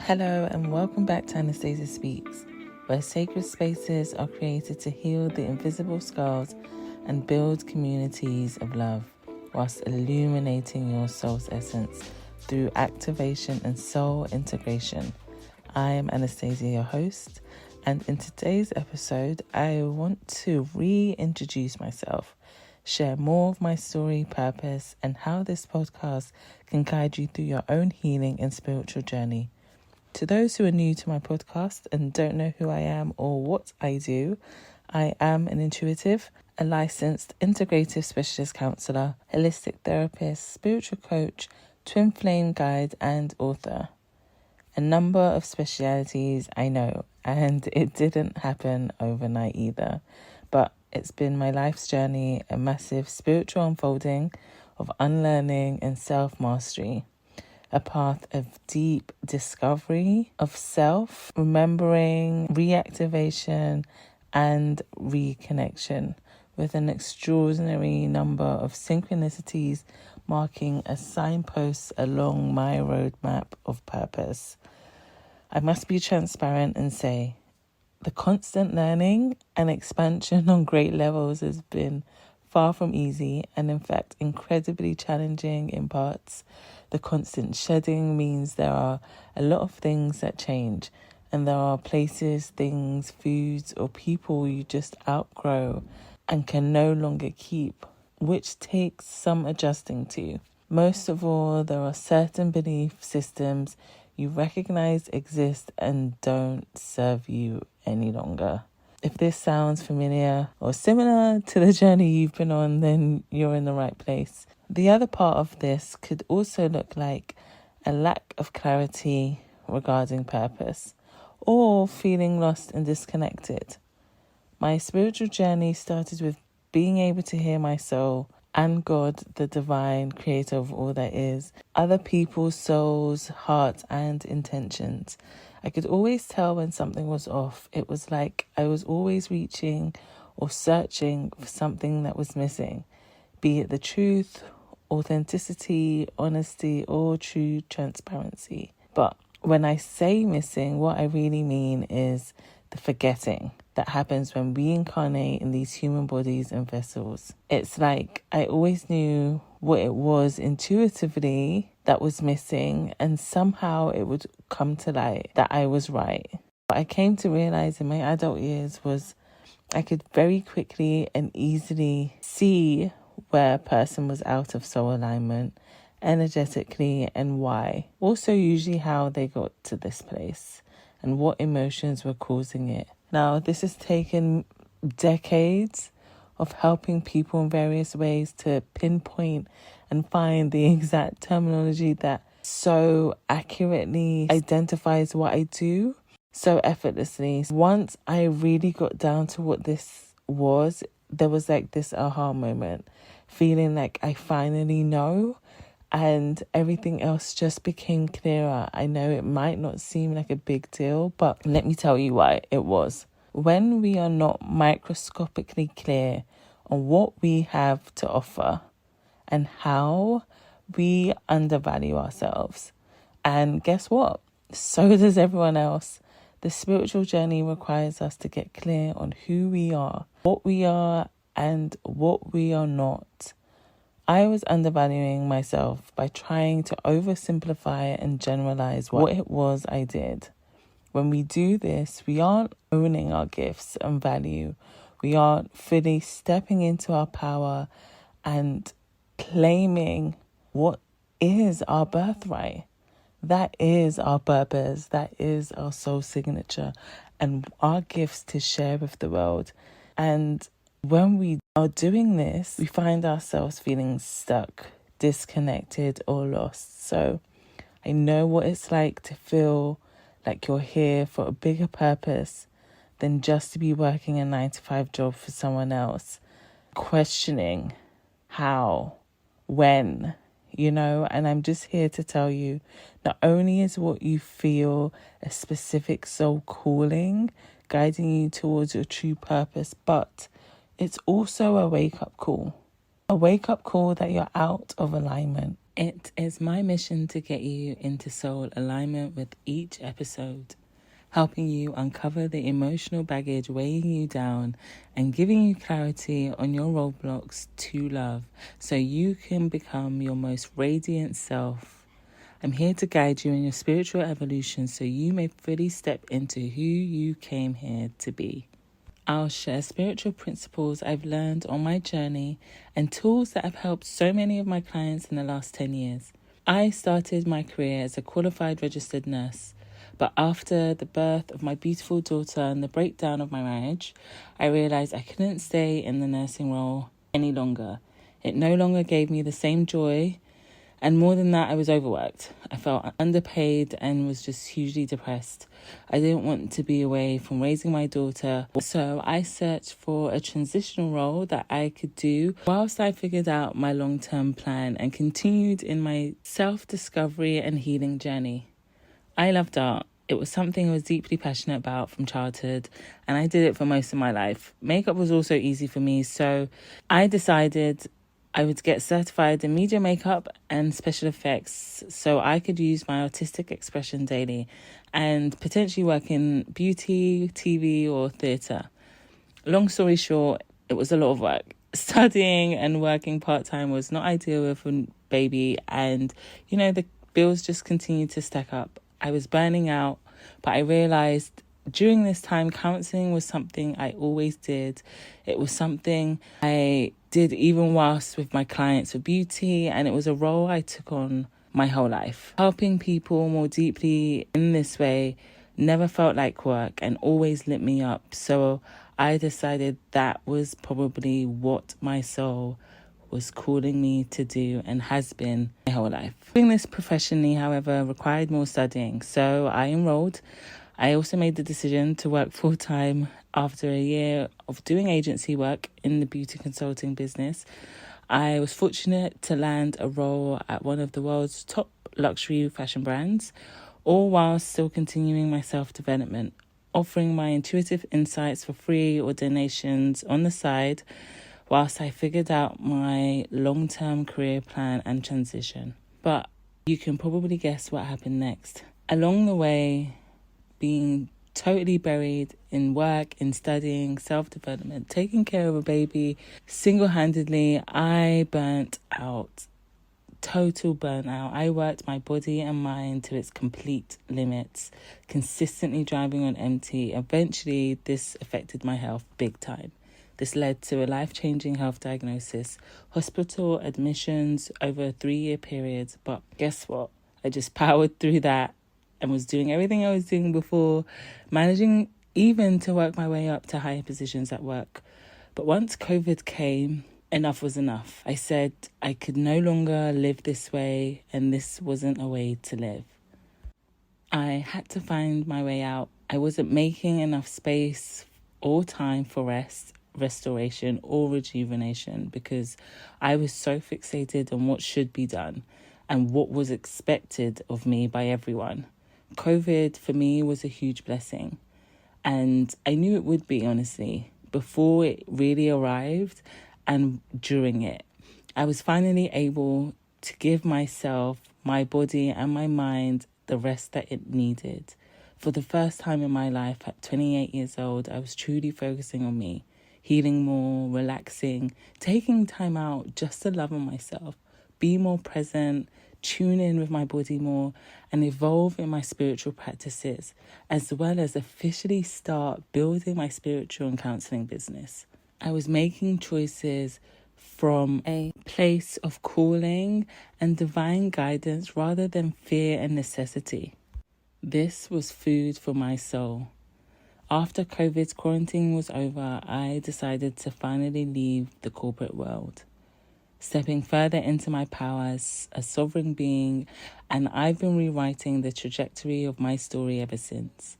Hello and welcome back to Anastasia Speaks, where sacred spaces are created to heal the invisible scars and build communities of love, whilst illuminating your soul's essence through activation and soul integration. I am Anastasia, your host, and in today's episode, I want to reintroduce myself, share more of my story, purpose, and how this podcast can guide you through your own healing and spiritual journey. To those who are new to my podcast and don't know who I am or what I do, I am an intuitive, a licensed integrative specialist counsellor, holistic therapist, spiritual coach, twin flame guide, and author. A number of specialities, I know, and it didn't happen overnight either, but it's been my life's journey, a massive spiritual unfolding of unlearning and self-mastery. A path of deep discovery of self, remembering, reactivation, and reconnection, with an extraordinary number of synchronicities marking as signposts along my roadmap of purpose. I must be transparent and say, the constant learning and expansion on great levels has been far from easy and in fact incredibly challenging in parts. The constant shedding means there are a lot of things that change, and there are places, things, foods, or people you just outgrow and can no longer keep, which takes some adjusting to. Most of all, there are certain belief systems you recognize exist and don't serve you any longer. If this sounds familiar or similar to the journey you've been on, then you're in the right place. The other part of this could also look like a lack of clarity regarding purpose or feeling lost and disconnected. My spiritual journey started with being able to hear my soul and God, the divine creator of all that is, other people's souls, hearts, and intentions. I could always tell when something was off. It was like I was always reaching or searching for something that was missing, be it the truth, authenticity, honesty, or true transparency. But when I say missing, what I really mean is the forgetting that happens when we incarnate in these human bodies and vessels. It's like I always knew what it was intuitively that was missing, and somehow it would come to light that I was right. What I came to realize in my adult years was I could very quickly and easily see where a person was out of soul alignment energetically and why. Also, usually how they got to this place and what emotions were causing it. Now, this has taken decades of helping people in various ways to pinpoint and find the exact terminology that so accurately identifies what I do so effortlessly. Once I really got down to what this was, there was like this aha moment, feeling like I finally know, and everything else just became clearer. I know it might not seem like a big deal, but let me tell you why it was. When we are not microscopically clear on what we have to offer and how, we undervalue ourselves. And guess what? So does everyone else. The spiritual journey requires us to get clear on who we are, and what we are not. I was undervaluing myself by trying to oversimplify and generalize what it was I did. When we do this, we aren't owning our gifts and value. We aren't fully stepping into our power and claiming what is our birthright. That is our purpose. That is our soul signature and our gifts to share with the world. And when we are doing this, we find ourselves feeling stuck, disconnected, or lost. So I know what it's like to feel like you're here for a bigger purpose than just to be working a 9-to-5 job for someone else, questioning how, when, and I'm just here to tell you, not only is what you feel a specific soul calling, guiding you towards your true purpose, but it's also a wake-up call. A wake-up call that you're out of alignment. It is my mission to get you into soul alignment with each episode, helping you uncover the emotional baggage weighing you down and giving you clarity on your roadblocks to love so you can become your most radiant self. I'm here to guide you in your spiritual evolution so you may fully step into who you came here to be. I'll share spiritual principles I've learned on my journey and tools that have helped so many of my clients in the last 10 years. I started my career as a qualified registered nurse, but after the birth of my beautiful daughter and the breakdown of my marriage, I realized I couldn't stay in the nursing role any longer. It no longer gave me the same joy, and more than that, I was overworked. I felt underpaid and was just hugely depressed. I didn't want to be away from raising my daughter, so I searched for a transitional role that I could do whilst I figured out my long-term plan and continued in my self-discovery and healing journey. I loved art. It was something I was deeply passionate about from childhood, and I did it for most of my life. Makeup was also easy for me, so I decided I would get certified in media makeup and special effects so I could use my artistic expression daily and potentially work in beauty, TV, or theatre. Long story short, it was a lot of work. Studying and working part-time was not ideal with a baby, and the bills just continued to stack up. I was burning out, but I realized during this time, counselling was something I always did. It was something I did even whilst with my clients for beauty, and it was a role I took on my whole life. Helping people more deeply in this way never felt like work and always lit me up. So I decided that was probably what my soul was calling me to do and has been my whole life. Doing this professionally, however, required more studying. So I enrolled. I also made the decision to work full-time after a year of doing agency work in the beauty consulting business. I was fortunate to land a role at one of the world's top luxury fashion brands, all while still continuing my self-development, offering my intuitive insights for free or donations on the side, whilst I figured out my long-term career plan and transition. But you can probably guess what happened next. Along the way, being totally buried in work, in studying, self-development, taking care of a baby, single-handedly, I burnt out. Total burnout. I worked my body and mind to its complete limits, consistently driving on empty. Eventually, this affected my health big time. This led to a life-changing health diagnosis, hospital admissions over a 3-year period. But guess what? I just powered through that and was doing everything I was doing before, managing even to work my way up to higher positions at work. But once COVID came, enough was enough. I said I could no longer live this way, and this wasn't a way to live. I had to find my way out. I wasn't making enough space or time for rest, restoration, or rejuvenation because I was so fixated on what should be done and what was expected of me by everyone. COVID for me was a huge blessing, and I knew it would be, honestly, before it really arrived and during it. I was finally able to give myself, my body and my mind the rest that it needed. For the first time in my life at 28 years old, I was truly focusing on me, healing more, relaxing, taking time out just to love on myself, be more present, tune in with my body more, and evolve in my spiritual practices, as well as officially start building my spiritual and counselling business. I was making choices from a place of calling and divine guidance rather than fear and necessity. This was food for my soul. After COVID's quarantine was over, I decided to finally leave the corporate world, stepping further into my power as a sovereign being, and I've been rewriting the trajectory of my story ever since.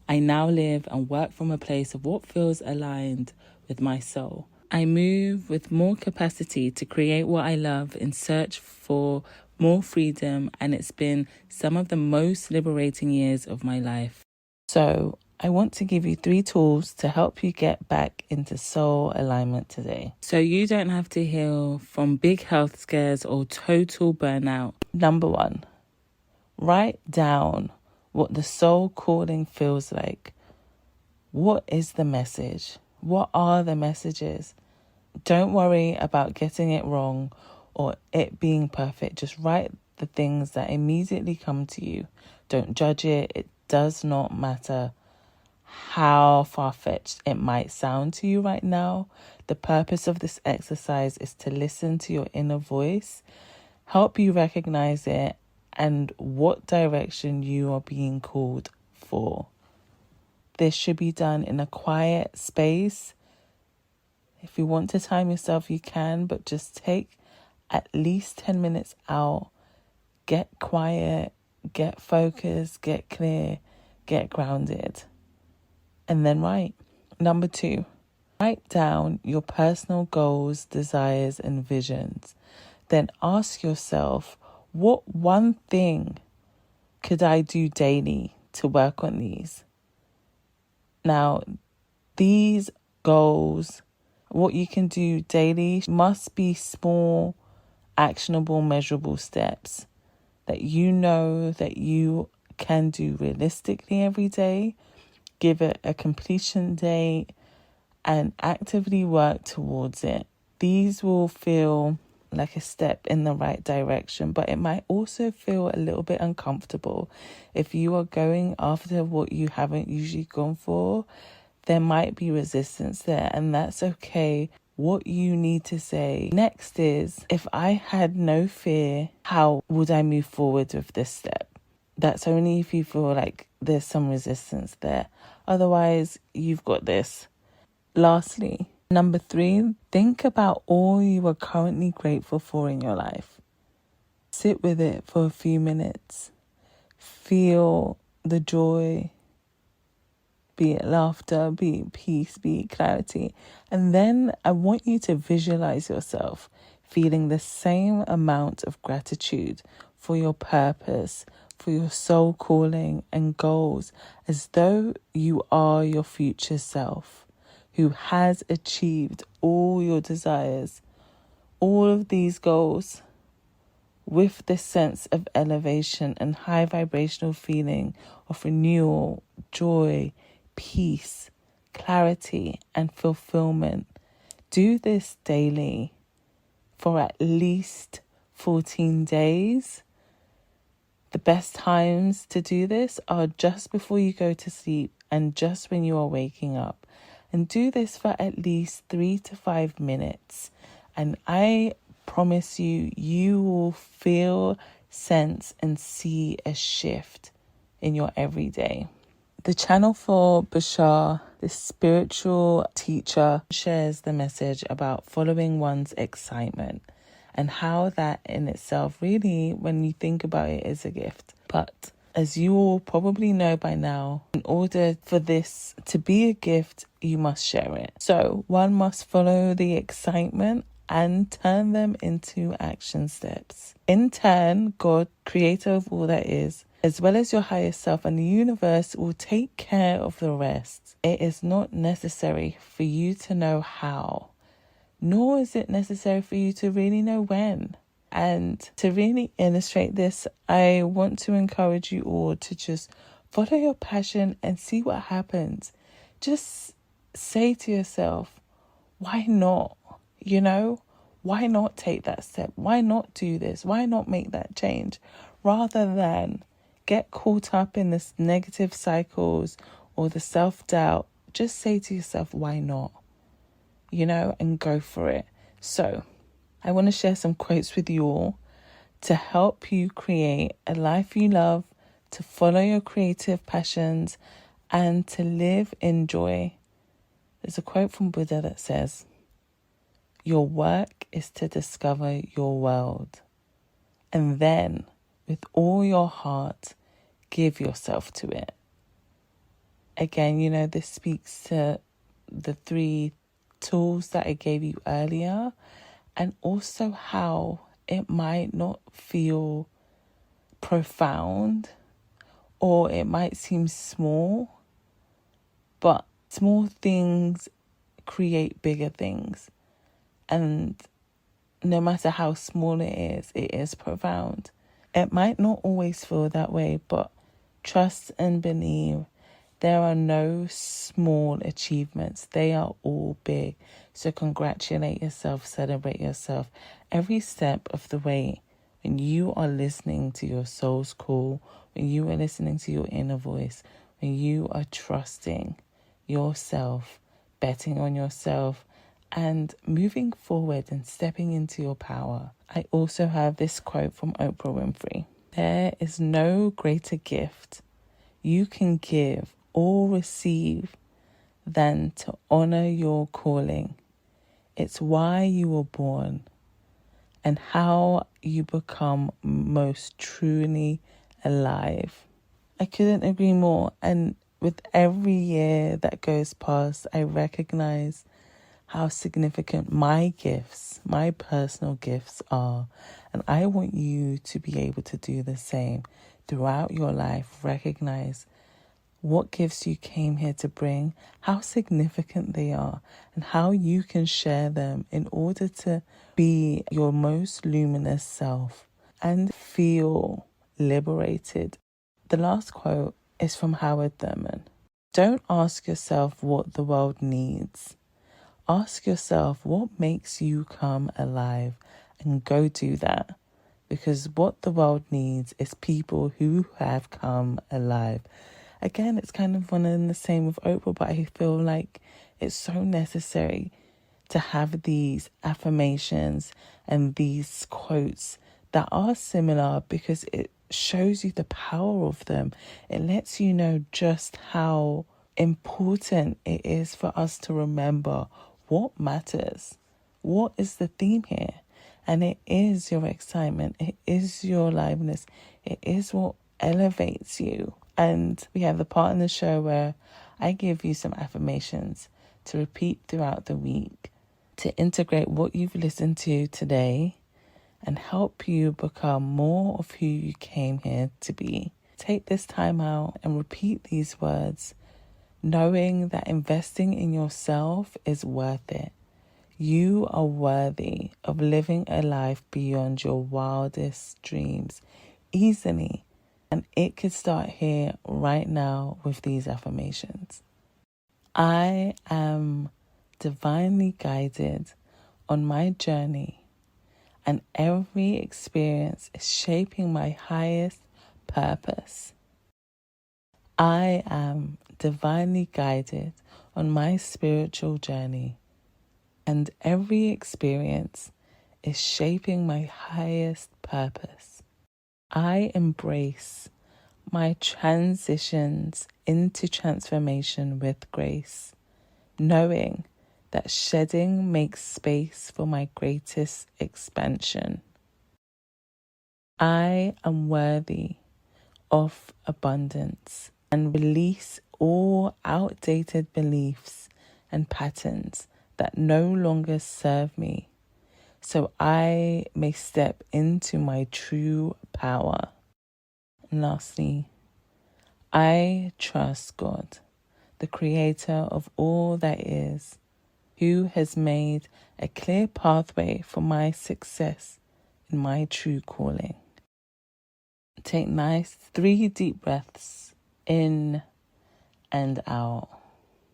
I now live and work from a place of what feels aligned with my soul. I move with more capacity to create what I love in search for more freedom, and it's been some of the most liberating years of my life. So I want to give you 3 tools to help you get back into soul alignment today, so you don't have to heal from big health scares or total burnout. Number 1, write down what the soul calling feels like. What is the message? What are the messages? Don't worry about getting it wrong or it being perfect. Just write the things that immediately come to you. Don't judge it. It does not matter how far-fetched it might sound to you right now. The purpose of this exercise is to listen to your inner voice, help you recognize it, and what direction you are being called for. This should be done in a quiet space. If you want to time yourself, you can, but just take at least 10 minutes out. Get quiet, get focused, get clear, get grounded. And then write. Number 2, write down your personal goals, desires, and visions. Then ask yourself, what one thing could I do daily to work on these? Now, these goals, what you can do daily, must be small, actionable, measurable steps that you know that you can do realistically every day. Give it a completion date and actively work towards it. These will feel like a step in the right direction, but it might also feel a little bit uncomfortable. If you are going after what you haven't usually gone for, there might be resistance there, and that's okay. What you need to say next is, if I had no fear, how would I move forward with this step? That's only if you feel like there's some resistance there. Otherwise, you've got this. Lastly, number 3, think about all you are currently grateful for in your life. Sit with it for a few minutes. Feel the joy, be it laughter, be it peace, be it clarity. And then I want you to visualize yourself feeling the same amount of gratitude for your purpose, for your soul calling and goals, as though you are your future self who has achieved all your desires, all of these goals, with this sense of elevation and high vibrational feeling of renewal, joy, peace, clarity, and fulfillment. Do this daily for at least 14 days. The best times to do this are just before you go to sleep and just when you are waking up. And do this for at least 3 to 5 minutes. And I promise you, you will feel, sense, and see a shift in your everyday. The channel for Bashar, the spiritual teacher, shares the message about following one's excitement and how that in itself really, when you think about it, is a gift. But as you all probably know by now, in order for this to be a gift, you must share it. So one must follow the excitement and turn them into action steps. In turn, God, creator of all that is, as well as your higher self and the universe, will take care of the rest. It is not necessary for you to know how, nor is it necessary for you to really know when. And to really illustrate this, I want to encourage you all to just follow your passion and see what happens. Just say to yourself, why not? You know, why not take that step? Why not do this? Why not make that change? Rather than get caught up in this negative cycles or the self-doubt, just say to yourself, why not? You know, and go for it. So I want to share some quotes with you all to help you create a life you love, to follow your creative passions, and to live in joy. There's a quote from Buddha that says, "Your work is to discover your world, and then, with all your heart, give yourself to it." Again, you know, this speaks to the 3 tools that I gave you earlier, and also how it might not feel profound or it might seem small, But small things create bigger things. And no matter how small it is profound. It might not always feel that way, but trust and believe there are no small achievements. They are all big. So congratulate yourself, celebrate yourself every step of the way. When you are listening to your soul's call, when you are listening to your inner voice, when you are trusting yourself, betting on yourself, and moving forward and stepping into your power. I also have this quote from Oprah Winfrey. There is no greater gift you can give or receive than to honor your calling. It's why you were born and how you become most truly alive. I couldn't agree more. And with every year that goes past, I recognize how significant my gifts, my personal gifts are. And I want you to be able to do the same throughout your life. Recognize what gifts you came here to bring, how significant they are, and how you can share them in order to be your most luminous self and feel liberated. The last quote is from Howard Thurman. Don't ask yourself what the world needs. Ask yourself what makes you come alive and go do that. Because what the world needs is people who have come alive. Again, it's kind of one and the same with Oprah, but I feel like it's so necessary to have these affirmations and these quotes that are similar because it shows you the power of them. It lets you know just how important it is for us to remember what matters. What is the theme here? And it is your excitement. It is your aliveness. It is what elevates you. And we have the part in the show where I give you some affirmations to repeat throughout the week to integrate what you've listened to today and help you become more of who you came here to be. Take this time out and repeat these words, knowing that investing in yourself is worth it. You are worthy of living a life beyond your wildest dreams easily. And it could start here right now with these affirmations. I am divinely guided on my journey, and every experience is shaping my highest purpose. I am divinely guided on my spiritual journey, and every experience is shaping my highest purpose. I embrace my transitions into transformation with grace, knowing that shedding makes space for my greatest expansion. I am worthy of abundance and release all outdated beliefs and patterns that no longer serve me, so I may step into my true power. And lastly, I trust God, the creator of all that is, who has made a clear pathway for my success in my true calling. Take nice 3 deep breaths in and out.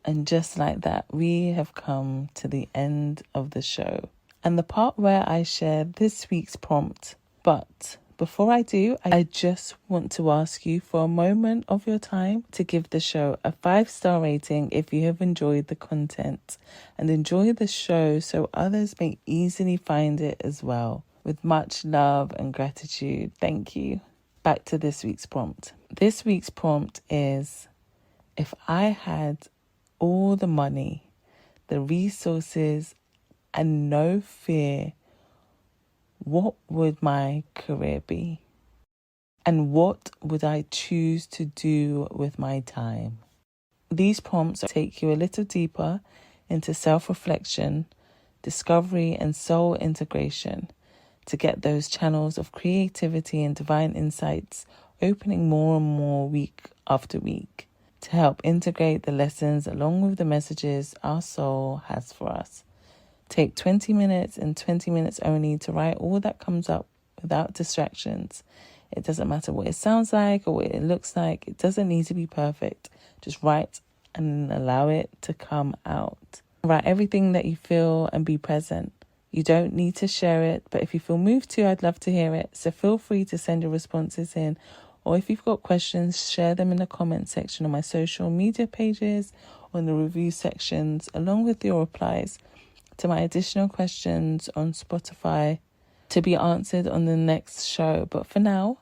And just like that, we have come to the end of the show and the part where I share this week's prompt. But before I do, I just want to ask you for a moment of your time to give the show a 5-star rating if you have enjoyed the content, and enjoy the show so others may easily find it as well. With much love and gratitude, thank you. Back to this week's prompt. This week's prompt is, if I had all the money, the resources, and no fear, what would my career be? And what would I choose to do with my time? These prompts take you a little deeper into self-reflection, discovery, and soul integration to get those channels of creativity and divine insights opening more and more week after week. to help integrate the lessons along with the messages our soul has for us. Take 20 minutes and 20 minutes only to write all that comes up without distractions. It doesn't matter what it sounds like or what it looks like. It doesn't need to be perfect. Just write and allow it to come out. Write everything that you feel and be present. You don't need to share it, but if you feel moved to, I'd love to hear it. So feel free to send your responses in. Or if you've got questions, share them in the comment section on my social media pages or in the review sections, along with your replies to my additional questions on Spotify to be answered on the next show. But for now,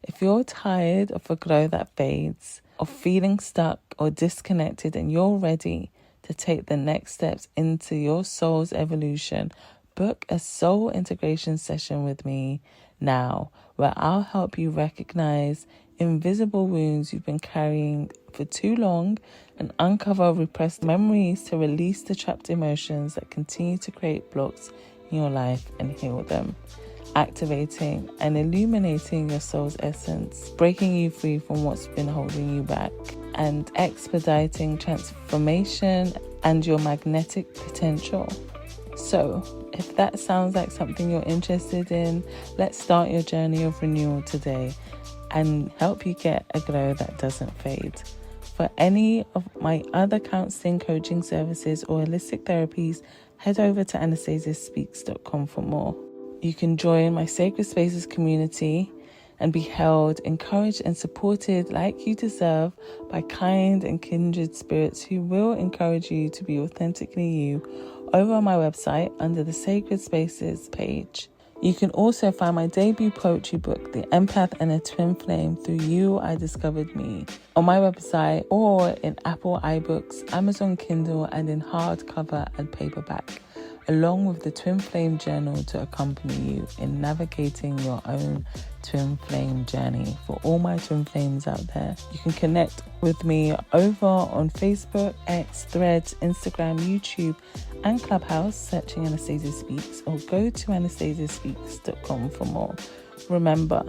if you're tired of a glow that fades, of feeling stuck or disconnected, and you're ready to take the next steps into your soul's evolution, book a soul integration session with me now, where I'll help you recognize invisible wounds you've been carrying for too long and uncover repressed memories to release the trapped emotions that continue to create blocks in your life and heal them. Activating and illuminating your soul's essence, breaking you free from what's been holding you back, and expediting transformation and your magnetic potential. So, if that sounds like something you're interested in, let's start your journey of renewal today and help you get a glow that doesn't fade. For any of my other counseling, coaching services or holistic therapies, head over to anastasiaspeaks.com for more. You can join my Sacred Spaces community and be held, encouraged and supported like you deserve by kind and kindred spirits who will encourage you to be authentically you over on my website under the Sacred Spaces page. You can also find my debut poetry book, The Empath and a Twin Flame, Through You I Discovered Me, on my website or in Apple iBooks, Amazon Kindle, and in hardcover and paperback, along with the Twin Flame Journal to accompany you in navigating your own Twin Flame journey. For all my Twin Flames out there, you can connect with me over on Facebook, X, Threads, Instagram, YouTube, and Clubhouse, searching Anastasia Speaks, or go to anastasiaspeaks.com for more. Remember,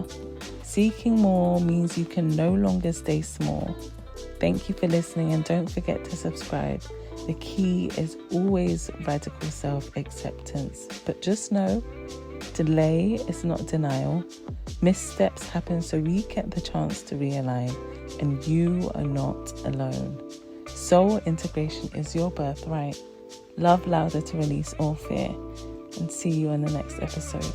seeking more means you can no longer stay small. Thank you for listening, and don't forget to subscribe. The key is always radical self-acceptance. But just know, delay is not denial. Missteps happen so we get the chance to realign, and you are not alone. Soul integration is your birthright. Love louder to release all fear, and see you in the next episode.